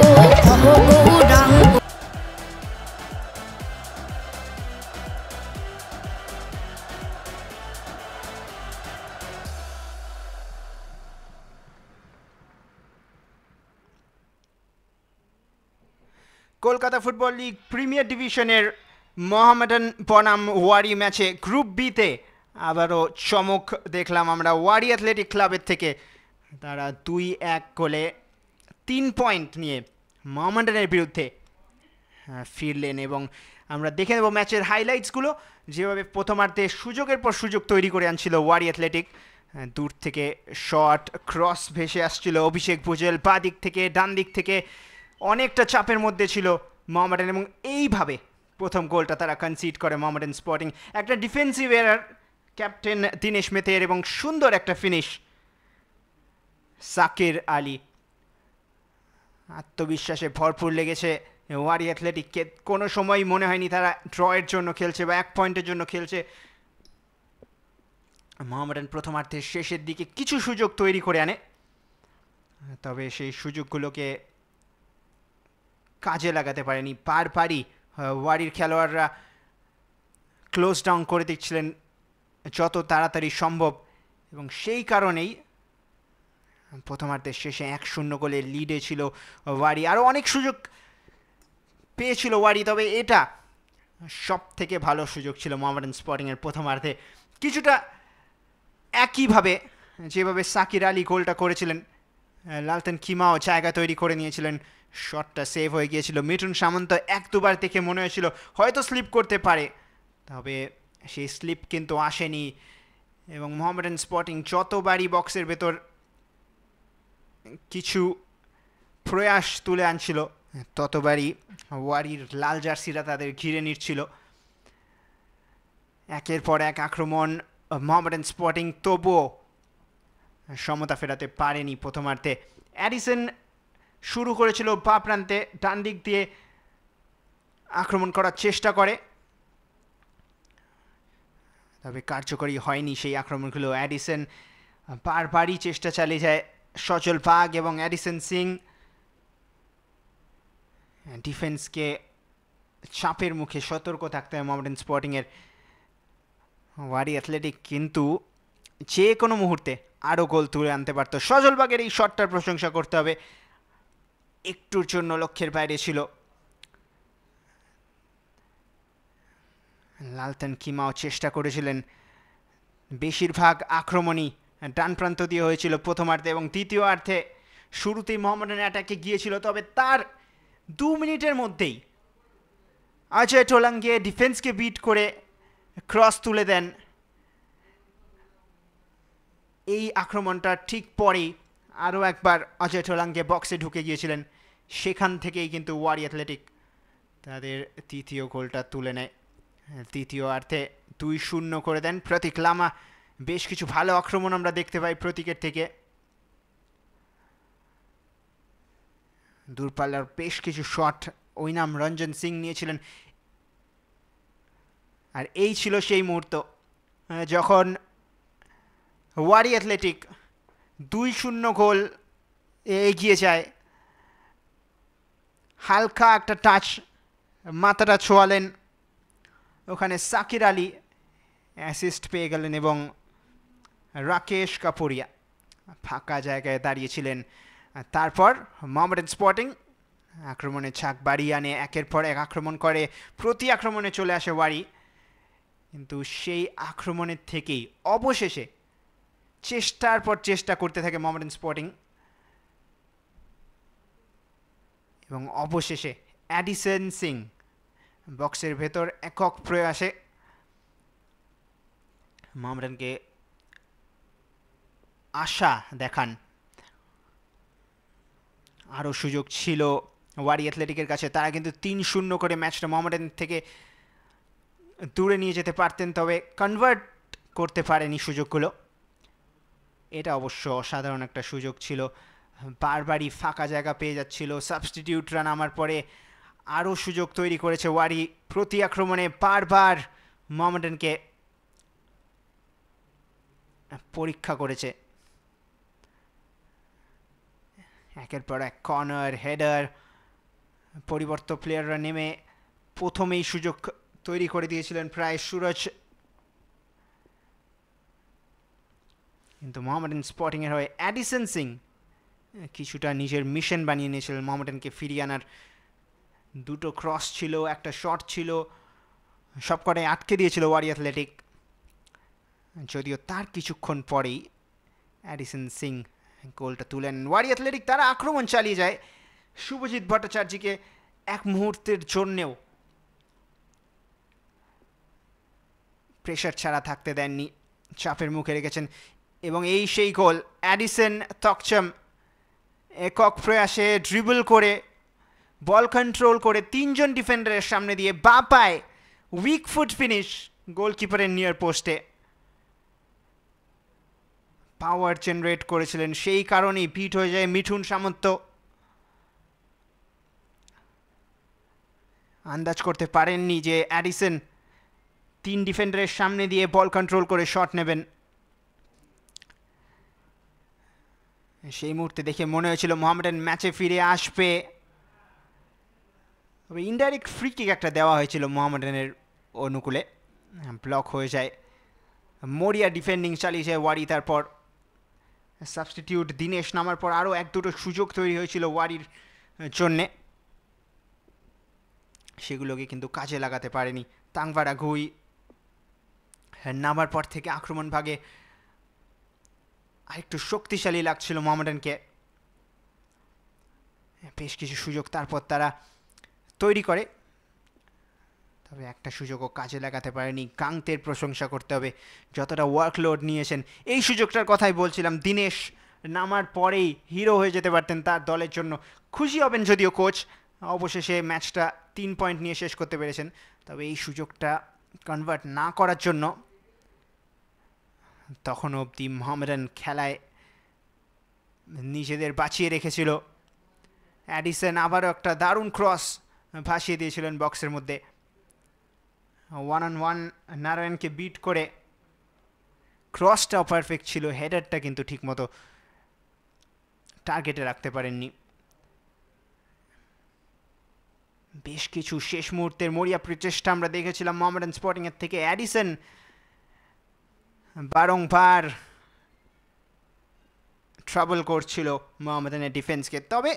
অহ Gauranga. Kolkata football league premier ডিভিশনের মোহামেডান বনাম ওয়ারি ম্যাচে গ্রুপ বিতে আবারও চমক দেখলাম আমরা ওয়ারি অ্যাথলেটিক ক্লাবের থেকে। তারা 2-1 গোলে 3 পয়েন্ট নিয়ে মোহামেডানের বিরুদ্ধে ফিরলেন এবং আমরা দেখে নেব ম্যাচের হাইলাইটসগুলো। যেভাবে প্রথমার্ধে সুযোগের পর সুযোগ তৈরি করে আনছিল ওয়ারি অ্যাথলেটিক, দূর থেকে শট ক্রস ভেসে আসছিল অভিষেক ভুজেল, বাঁ দিক থেকে ডান দিক থেকে অনেকটা চাপের মধ্যে ছিল মোহামেডান এবং এইভাবে প্রথম গোলটা তারা কনসিড করে মোহামেডান স্পোর্টিং। একটা ডিফেন্সিভ এরার ক্যাপ্টেন দীনেশ মেথের এবং সুন্দর একটা ফিনিশ সাকির আলী। আত্মবিশ্বাসে ভরপুর লেগেছে ওয়ারি অ্যাথলেটিককে, কোনো সময় মনে হয়নি তারা ড্রয়ের জন্য খেলছে বা 1 পয়েন্টের জন্য খেলছে। মোহামেডান প্রথমার্ধের শেষের দিকে কিছু সুযোগ তৈরি করে আনে, তবে সেই সুযোগগুলোকে কাজে লাগাতে পারেনি। বারবারই ওয়ারির খেলোয়াড়রা ক্লোজ ডাউন করে দিচ্ছিলেন যত তাড়াতাড়ি সম্ভব এবং সেই কারণেই প্রথমার্ধের শেষে 1-0 গোলে লিডে ছিল ওয়ারি। আরও অনেক সুযোগ পেয়েছিল ওয়ারি, তবে এটা সব থেকে ভালো সুযোগ ছিল মোহামেডান স্পোর্টিংয়ের প্রথমার্ধে। কিছুটা একইভাবে যেভাবে সাকির আলী গোলটা করেছিলেন, লালতেন কিমাও জায়গা তৈরি করে নিয়েছিলেন, শটটা সেভ হয়ে গিয়েছিল। মিঠুন সামন্ত 1-2বার দেখে মনে হয়েছিল হয়তো স্লিপ করতে পারে, তবে সেই স্লিপ কিন্তু আসেনি এবং মোহামেডান স্পোর্টিং যতবারই বক্সের ভেতর কিছু প্রয়াস তুলে আনছিল ততবারই ওয়ারির লাল জার্সিরা তাদের ঘিরে নিচ্ছিল। একের পর এক আক্রমণ মোহামেডান স্পোর্টিং, তবুও সমতা ফেরাতে পারেনি প্রথমার্ধে। অ্যাডিসন শুরু করেছিল বাঁ প্রান্তে, ডান দিক দিয়ে আক্রমণ করার চেষ্টা করে, তবে কার্যকরী হয়নি সেই আক্রমণগুলো। অ্যাডিসন বারবারই চেষ্টা চালিয়ে যায় সচল বাগ এবং অ্যাডিসন সিং ডিফেন্সকে চাপের মুখে সতর্ক থাকতে হয় মোহামেডান স্পোর্টিংয়ের। ওয়ারি অ্যাথলেটিক কিন্তু যে কোনো মুহূর্তে আরও গোল তুলে আনতে পারত। সজল বাগের এই শটটার প্রশংসা করতে হবে, একটুর জন্য লক্ষ্যের বাইরে ছিল। লালতেন কিমাও চেষ্টা করেছিলেন, বেশিরভাগ আক্রমণই ডান প্রান্ত দিয়ে হয়েছিল প্রথমার্ধে এবং দ্বিতীয়ার্ধে শুরুতেই মোহামেডান অ্যাটাকে গিয়েছিল, তবে তার 2 মিনিটের মধ্যেই অজয় টোলাঙ্গে ডিফেন্সকে বিট করে ক্রস তুলে দেন। এই আক্রমণটার ঠিক পরেই আরও একবার অজয় টোলাঙ্গে বক্সে ঢুকে গিয়েছিলেন, সেখান থেকেই কিন্তু ওয়ারি অ্যাথলেটিক তাদের তৃতীয় গোলটা তুলে নেয়। তৃতীয়ার্ধে 2-0 করে দেন প্রতীক লামা। বেশ কিছু ভালো আক্রমণ আমরা দেখতে পাই প্রতীকের থেকে, দূরপাল্লার বেশ কিছু শট ওইনাম রঞ্জন সিং নিয়েছিলেন। আর এই ছিল সেই মুহূর্ত যখন ওয়ারি অ্যাথলেটিক 2-0 গোল এগিয়ে যায়। হালকা একটা টাচ মাথাটা ছোঁয়ালেন, ওখানে সাকির আলী অ্যাসিস্ট পেয়ে গেলেন এবং রাকেশ কাপুরিয়া ফাঁকা জায়গায় দাঁড়িয়েছিলেন। তারপর মোহামেডান স্পোর্টিং আক্রমণে ছাক বাড়িয়ে আনে, একের পর এক আক্রমণ করে, প্রতি আক্রমণে চলে আসে ওয়ারি, কিন্তু সেই আক্রমণের থেকেই অবশেষে চেষ্টার পর চেষ্টা করতে থাকে মোহামেডান স্পোর্টিং এবং অবশেষে অ্যাডিসন সিং বক্সের ভেতর একক প্রয়াসে মোহামেডানকে আশা দেখান। আরও সুযোগ ছিল ওয়ারি অ্যাথলেটিকের কাছে, তারা কিন্তু 3-0 করে ম্যাচটা মোহামেডান থেকে দূরে নিয়ে যেতে পারতেন, তবে কনভার্ট করতে পারেনি সুযোগগুলো। এটা অবশ্য অসাধারণ একটা সুযোগ ছিল, বারবারই ফাঁকা জায়গা পেয়ে যাচ্ছিল। সাবস্টিটিউটরা নামার পরে আরও সুযোগ তৈরি করেছে ওয়ারি, প্রতি আক্রমণে বারবার মোহামেডানকে পরীক্ষা করেছে। একের পর এক কর্নার, হেডার, পরিবর্তিত প্লেয়াররা নেমে প্রথমেই সুযোগ তৈরি করে দিয়েছিলেন প্রায় সুরজ, কিন্তু মোহামেডান স্পোর্টিংয়ের হয়ে অ্যাডিসন সিং কিছুটা নিজের মিশন বানিয়ে নিয়েছিলেন মোহামেডানকে ফিরিয়ে আনার। দুটো ক্রস ছিল, একটা শট ছিল, সবকটাই আটকে দিয়েছিল ওয়ারি অ্যাথলেটিক। যদিও তার কিছুক্ষণ পরেই অ্যাডিসন সিং গোলটা তুলেন। ওয়ারি অ্যাথলেটিক তারা আক্রমণ চালিয়ে যায়, শুভজিৎ ভট্টাচার্যকে এক মুহূর্তের জন্যেও প্রেশার ছাড়া থাকতে দেননি, চাপের মুখে রেখেছেন। এবং এই সেই গোল, অ্যাডিসন তকচম একক প্রয়াসে ড্রিবল করে বল কন্ট্রোল করে তিনজন ডিফেন্ডারের সামনে দিয়ে বা পায় উইক ফুট ফিনিশ গোলকিপারের নিয়ার পোস্টে। পাওয়ার জেনারেট করেছিলেন, সেই কারণেই বিট হয়ে যায় মিঠুন সামন্ত। আন্দাজ করতে পারেননি যে অ্যাডিসন তিন ডিফেন্ডারের সামনে দিয়ে বল কন্ট্রোল করে শট নেবেন। সেই মুহূর্তে দেখে মনে হয়েছিল মোহামেডান ম্যাচে ফিরে আসবে। তবে ইনডাইরেক্ট ফ্রি কিক একটা দেওয়া হয়েছিল মোহামেডানের অনুকূলে, ব্লক হয়ে যায়। মরিয়া ডিফেন্ডিং চালিয়ে যায় ওয়ারি। তারপর সাবস্টিটিউট দিনেশ নামার পর আরও এক দুটো সুযোগ তৈরি হয়েছিল ওয়ারির জন্যে, সেগুলোকে কিন্তু কাজে লাগাতে পারেনি তাংভারা ঘুই। নামার পর থেকে আক্রমণ ভাগে আরেকটু শক্তিশালী লাগছিল মোহামেডানকে। বেশ কিছু সুযোগ তারপর তারা তৈরি করে, তবে একটা সুযোগও কাজে লাগাতে পারেনি। গাংতের প্রশংসা করতে হবে, যতটা ওয়ার্কলোড নিয়েছেন। এই সুযোগটার কথাই বলছিলাম, দিনেশ নামার পরেই হিরো হয়ে যেতে পারতেন তার দলের জন্য। খুশি হবেন যদিও কোচ, অবশেষে ম্যাচটা 3 পয়েন্ট নিয়ে শেষ করতে পেরেছেন। তবে এই সুযোগটা কনভার্ট না করার জন্য তখন অবধি মোহামেডান খেলায় নিজেদের বাঁচিয়ে রেখেছিল। অ্যাডিসন আবারও একটা দারুণ ক্রস ভাসিয়ে দিয়েছিলেন বক্সের মধ্যে। 1-on-1 নারায়ণকে বিট করে ক্রসটাও পারফেক্ট ছিল, হেডারটা কিন্তু ঠিকমতো টার্গেটে রাখতে পারেননি। বেশ কিছু শেষ মুহূর্তের মরিয়া প্রচেষ্টা আমরা দেখেছিলাম মোহামেডান স্পোর্টিংয়ের থেকে। অ্যাডিসন বারংবার ট্রাবল করছিল মোহামেডানের ডিফেন্সকে, তবে